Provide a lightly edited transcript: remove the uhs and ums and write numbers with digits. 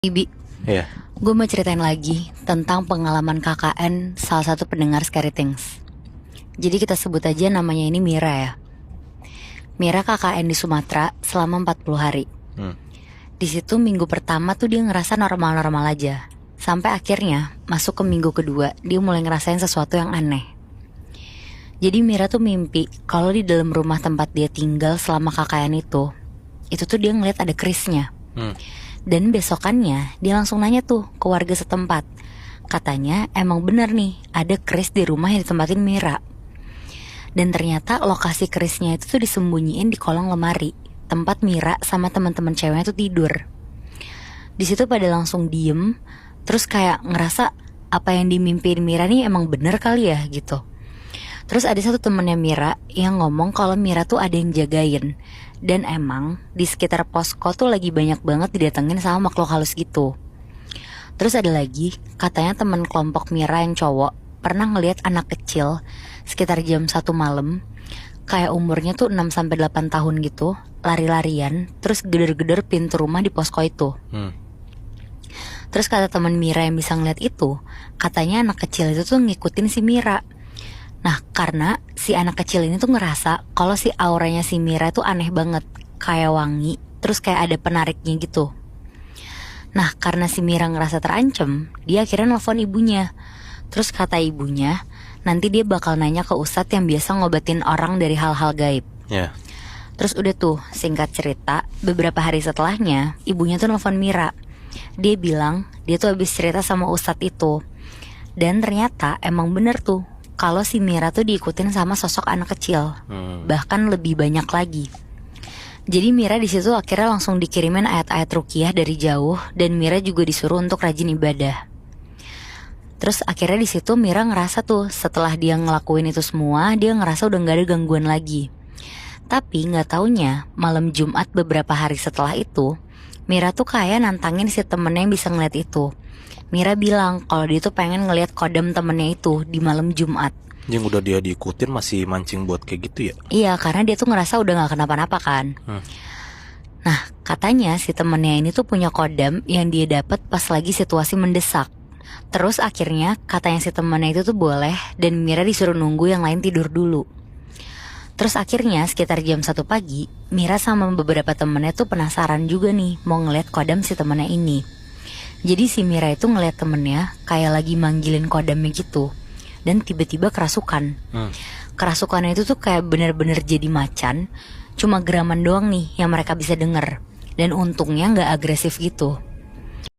Ibi, Iya. gue mau ceritain lagi tentang pengalaman KKN salah satu pendengar Scary Things. Jadi kita sebut aja namanya ini Mira ya. Mira KKN di Sumatera selama 40 hari. Di situ minggu pertama tuh dia ngerasa normal-normal aja. Sampai akhirnya masuk ke minggu kedua dia mulai ngerasain sesuatu yang aneh. Jadi Mira tuh mimpi kalau di dalam rumah tempat dia tinggal selama KKN itu tuh dia ngeliat ada kerisnya. Dan besokannya dia langsung nanya tuh ke warga setempat. Katanya emang bener nih ada keris di rumah yang ditempatin Mira. Dan ternyata lokasi kerisnya itu tuh disembunyiin di kolong lemari tempat Mira sama teman-teman ceweknya tuh tidur. Di situ pada langsung diem, terus kayak ngerasa apa yang dimimpiin Mira nih emang bener kali ya gitu. Terus ada satu temennya Mira yang ngomong kalau Mira tuh ada yang jagain. Dan emang di sekitar posko tuh lagi banyak banget didatengin sama makhluk halus gitu. Terus ada lagi, katanya teman kelompok Mira yang cowok pernah ngelihat anak kecil sekitar jam 1 malam, kayak umurnya tuh 6-8 tahun gitu, lari-larian, terus geder-geder pintu rumah di posko itu. Terus kata teman Mira yang bisa ngeliat itu, katanya anak kecil itu tuh ngikutin si Mira. Nah karena si anak kecil ini tuh ngerasa kalau si auranya si Mira tuh aneh banget, kayak wangi, terus kayak ada penariknya gitu. Nah karena si Mira ngerasa terancem, dia akhirnya nelfon ibunya. Terus kata ibunya, nanti dia bakal nanya ke ustadz yang biasa ngobatin orang dari hal-hal gaib. Terus udah tuh, singkat cerita, beberapa hari setelahnya ibunya tuh nelfon Mira. Dia bilang dia tuh habis cerita sama ustadz itu. Dan ternyata emang bener tuh kalau si Mira tuh diikutin sama sosok anak kecil, bahkan lebih banyak lagi. Jadi Mira di situ akhirnya langsung dikirimin ayat-ayat ruqyah dari jauh, dan Mira juga disuruh untuk rajin ibadah. Terus akhirnya di situ Mira ngerasa tuh setelah dia ngelakuin itu semua, dia ngerasa udah nggak ada gangguan lagi. Tapi nggak taunya malam Jumat beberapa hari setelah itu, Mira tuh kayak nantangin si temennya yang bisa ngeliat itu. Mira bilang kalau dia tuh pengen ngeliat kodam temennya itu di malam Jumat. Yang udah dia diikutin masih mancing buat kayak gitu ya? Iya, karena dia tuh ngerasa udah gak kenapa-napa kan. Nah, katanya si temennya ini tuh punya kodam yang dia dapat pas lagi situasi mendesak. Terus akhirnya katanya si temennya itu tuh boleh, dan Mira disuruh nunggu yang lain tidur dulu. Terus akhirnya sekitar jam 1 pagi, Mira sama beberapa temennya tuh penasaran juga nih mau ngeliat kodam si temennya ini. Jadi si Mira itu ngeliat temennya kayak lagi manggilin kodamnya gitu. Dan tiba-tiba kerasukan. Kerasukannya itu tuh kayak bener-bener jadi macan. Cuma geraman doang nih yang mereka bisa denger. Dan untungnya gak agresif gitu.